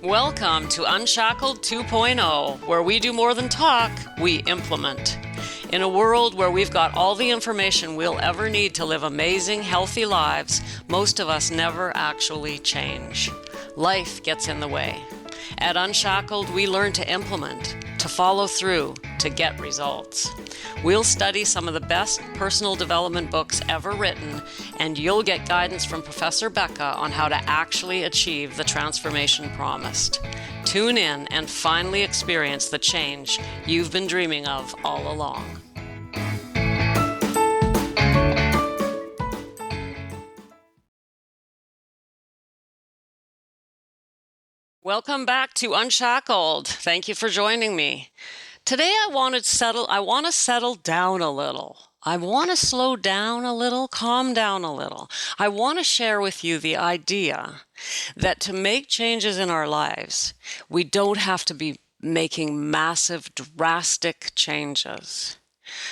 Welcome to Unshackled 2.0, where we do more than talk, we implement. In a world where we've got all the information we'll ever need to live amazing, healthy lives, most of us never actually change. Life gets in the way. At Unshackled, we learn to implement, to follow through, to get results. We'll study some of the best personal development books ever written, and you'll get guidance from Professor Becca on how to actually achieve the transformation promised. Tune in and finally experience the change you've been dreaming of all along. Welcome back to Unshackled. Thank you for joining me. Today I want to settle down a little. I want to slow down a little, calm down a little. I want to share with you the idea that to make changes in our lives, we don't have to be making massive, drastic changes.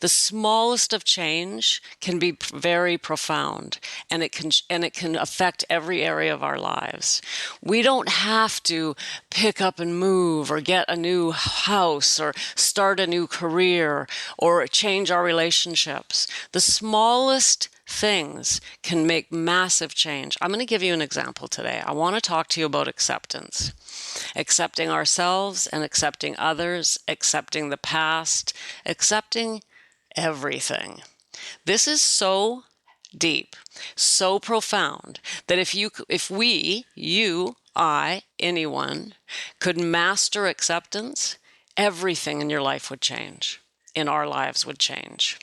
The smallest of change can be very profound, and it can affect every area of our lives. We don't have to pick up and move or get a new house or start a new career or change our relationships. The smallest things can make massive change. I'm going to give you an example today. I want to talk to you about acceptance. Accepting ourselves and accepting others, accepting the past, accepting everything. This is so deep, so profound that if we, you, I, anyone could master acceptance, everything in your life would change. In our lives would change.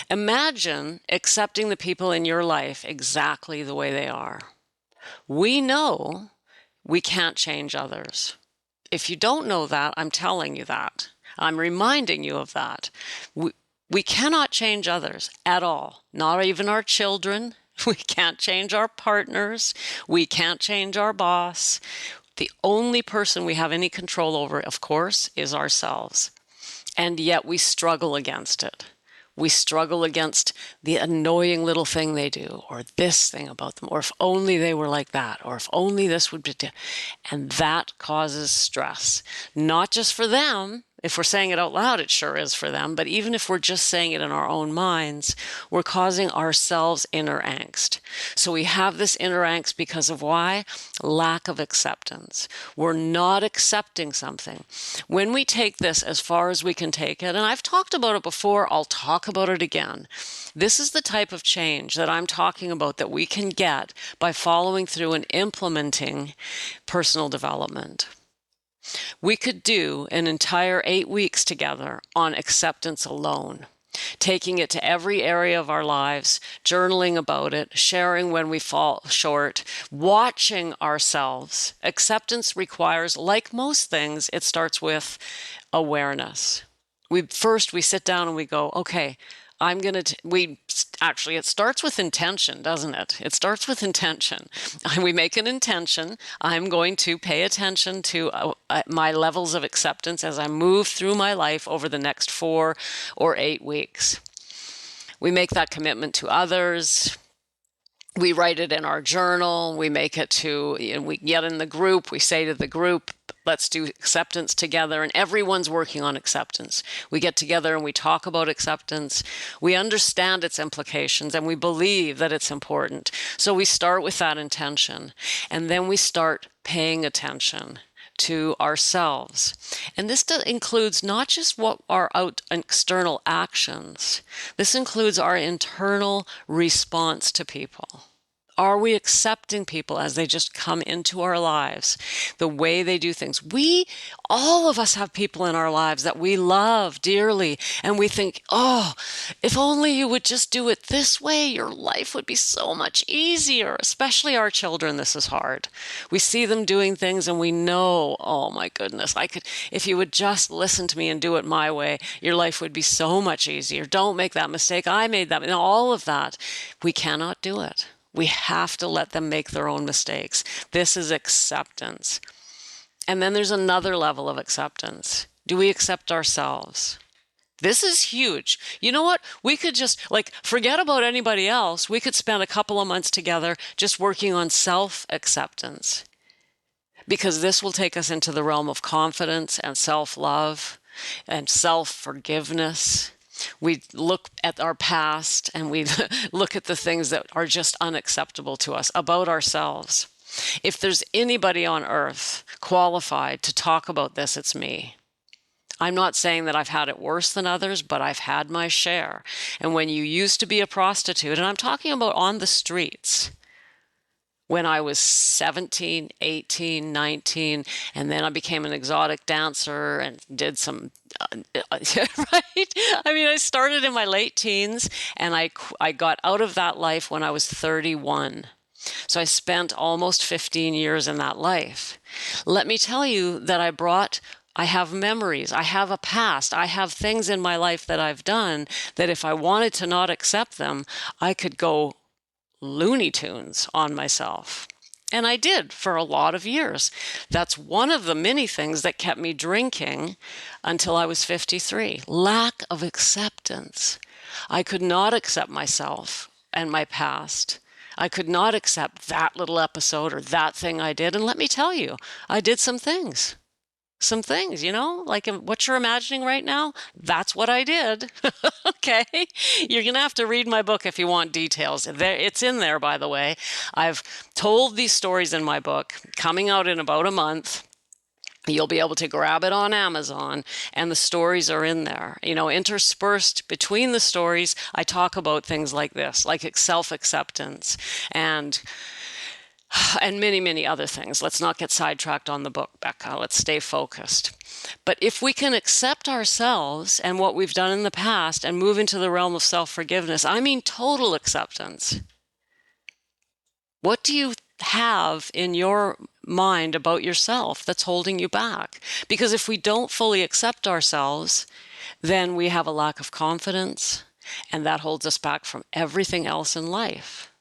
Imagine accepting the people in your life exactly the way they are. We know we can't change others. If you don't know that, I'm telling you that. I'm reminding you of that. We cannot change others at all, not even our children. We can't change our partners. We can't change our boss. The only person we have any control over, of course, is ourselves. And yet we struggle against it. We struggle against the annoying little thing they do, or this thing about them, or if only they were like that, or if only this would be. And that causes stress, not just for them. If we're saying it out loud, it sure is for them. But even if we're just saying it in our own minds, we're causing ourselves inner angst. So we have this inner angst because of why? Lack of acceptance. We're not accepting something. When we take this as far as we can take it, and I've talked about it before, I'll talk about it again. This is the type of change that I'm talking about that we can get by following through and implementing personal development. We could do an entire 8 weeks together on acceptance alone, taking it to every area of our lives, journaling about it, sharing when we fall short, watching ourselves. Acceptance requires, like most things, it starts with awareness. We sit down and we go, okay, it starts with intention, doesn't it? It starts with intention. We make an intention. I'm going to pay attention to my levels of acceptance as I move through my life over the next 4 or 8 weeks. We make that commitment to others. We write it in our journal. We make it we get in the group. We say to the group, let's do acceptance together, and everyone's working on acceptance. We get together and we talk about acceptance. We understand its implications and we believe that it's important. So we start with that intention, and then we start paying attention to ourselves. And this includes not just what our external actions. This includes our internal response to people. Are we accepting people as they just come into our lives, the way they do things? All of us have people in our lives that we love dearly, and we think, oh, if only you would just do it this way, your life would be so much easier. Especially our children, this is hard. We see them doing things and we know, oh my goodness, if you would just listen to me and do it my way, your life would be so much easier. Don't make that mistake. I made that. And all of that, we cannot do it. We have to let them make their own mistakes. This is acceptance. And then there's another level of acceptance. Do we accept ourselves? This is huge. You know what? We could just forget about anybody else. We could spend a couple of months together just working on self-acceptance. because this will take us into the realm of confidence and self-love and self-forgiveness. We look at our past and we look at the things that are just unacceptable to us about ourselves. If there's anybody on earth qualified to talk about this, it's me. I'm not saying that I've had it worse than others, but I've had my share. And when you used to be a prostitute, and I'm talking about on the streets, when I was 17, 18, 19, and then I became an exotic dancer and did some, right? I mean, I started in my late teens, and I got out of that life when I was 31. So I spent almost 15 years in that life. Let me tell you that I have memories, I have a past, I have things in my life that I've done that if I wanted to not accept them, I could go Looney Tunes on myself. And I did for a lot of years. That's one of the many things that kept me drinking until I was 53. Lack of acceptance. I could not accept myself and my past. I could not accept that little episode or that thing I did. And let me tell you, I did some things. Like what you're imagining right now, that's what I did. Okay. You're going to have to read my book if you want details. It's in there, by the way. I've told these stories in my book, coming out in about a month. You'll be able to grab it on Amazon, and the stories are in there. Interspersed between the stories, I talk about things like this, like self-acceptance and many, many other things. Let's not get sidetracked on the book, Becca. Let's stay focused. But if we can accept ourselves and what we've done in the past and move into the realm of self-forgiveness, I mean total acceptance. What do you have in your mind about yourself that's holding you back? Because if we don't fully accept ourselves, then we have a lack of confidence, and that holds us back from everything else in life.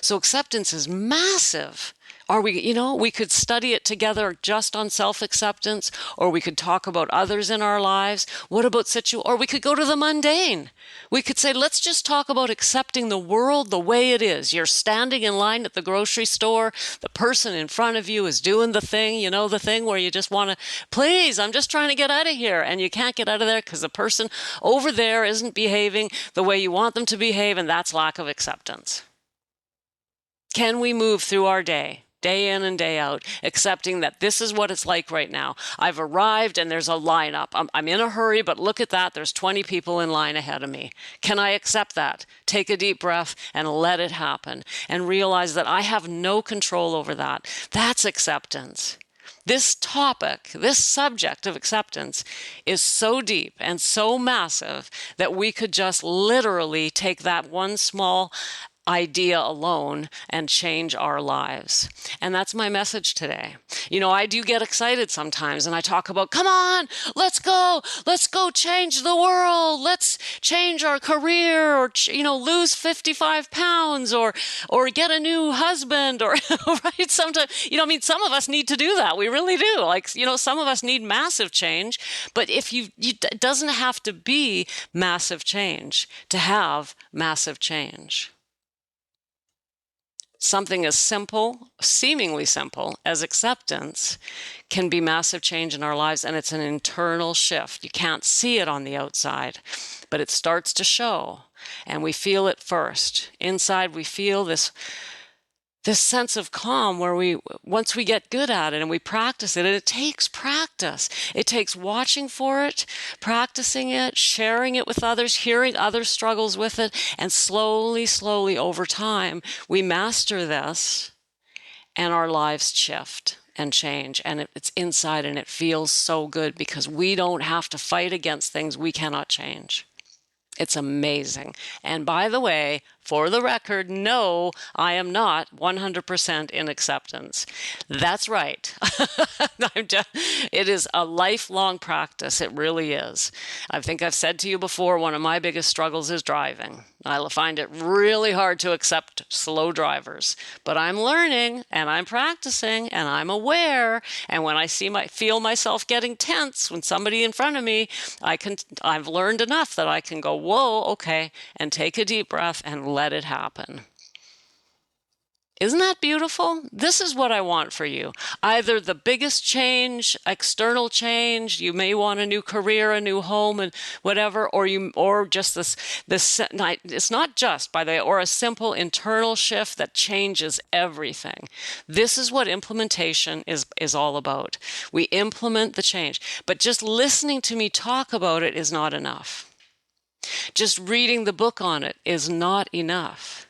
So acceptance is massive. We could study it together just on self-acceptance, or we could talk about others in our lives. What about or we could go to the mundane. We could say, let's just talk about accepting the world the way it is. You're standing in line at the grocery store. The person in front of you is doing the thing, the thing where you just want to, please, I'm just trying to get out of here. And you can't get out of there because the person over there isn't behaving the way you want them to behave, and that's lack of acceptance. Can we move through our day in and day out, accepting that this is what it's like right now? I've arrived and there's a lineup. I'm in a hurry, but look at that. There's 20 people in line ahead of me. Can I accept that? Take a deep breath and let it happen and realize that I have no control over that. That's acceptance. This topic, this subject of acceptance is so deep and so massive that we could just literally take that one small idea alone and change our lives. And that's my message today. I do get excited sometimes and I talk about, come on, let's go change the world. Let's change our career, or, lose 55 pounds or get a new husband, or, right? Sometimes, some of us need to do that. We really do. Some of us need massive change, but it doesn't have to be massive change to have massive change. Something as simple, seemingly simple, as acceptance can be massive change in our lives, and it's an internal shift. You can't see it on the outside, but it starts to show, and we feel it first. Inside, we feel this sense of calm where once we get good at it and we practice it, and it takes practice. It takes watching for it, practicing it, sharing it with others, hearing others' struggles with it, and slowly, slowly over time, we master this and our lives shift and change. And it's inside and it feels so good because we don't have to fight against things we cannot change. It's amazing. And by the way, for the record, no, I am not 100% in acceptance. That's right. It is a lifelong practice. It really is. I think I've said to you before, one of my biggest struggles is driving. I find it really hard to accept slow drivers, but I'm learning and I'm practicing and I'm aware. And when I feel myself getting tense when somebody in front of me, I've learned enough that I can go, 'Whoa, okay,' and take a deep breath and let it happen. Isn't that beautiful? This is what I want for you. Either the biggest change, external change, you may want a new career, a new home and whatever, or just this it's not just by the way, or a simple internal shift that changes everything. This is what implementation is all about. We implement the change, but just listening to me talk about it is not enough. Just reading the book on it is not enough.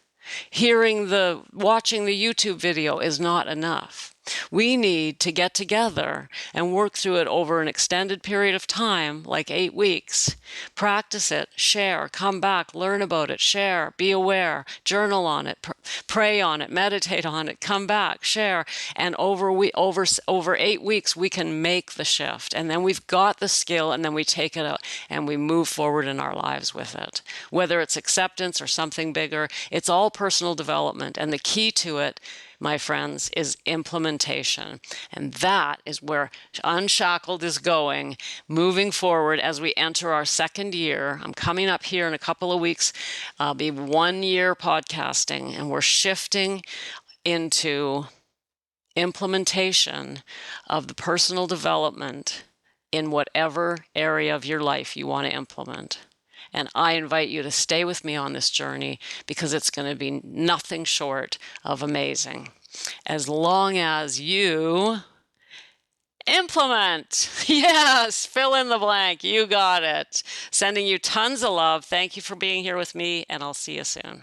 Watching the YouTube video is not enough. We need to get together and work through it over an extended period of time, like 8 weeks. Practice it, share, come back, learn about it, share, be aware, journal on it, pray on it, meditate on it, come back, share. And over 8 weeks, we can make the shift. And then we've got the skill, and then we take it out and we move forward in our lives with it. Whether it's acceptance or something bigger, it's all personal development. And the key to it, my friends, is implementation. And that is where Unshackled is going, moving forward as we enter our second year. I'm coming up here in a couple of weeks. I'll be 1 year podcasting, and we're shifting into implementation of the personal development in whatever area of your life you want to implement. And I invite you to stay with me on this journey because it's going to be nothing short of amazing. As long as you implement. Yes, fill in the blank. You got it. Sending you tons of love. Thank you for being here with me, and I'll see you soon.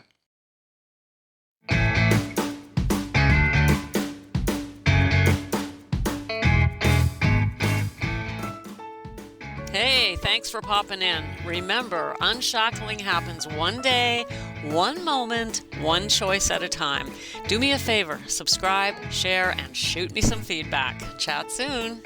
Hey, thanks for popping in. Remember, unshackling happens one day, one moment, one choice at a time. Do me a favor, subscribe, share, and shoot me some feedback. Chat soon.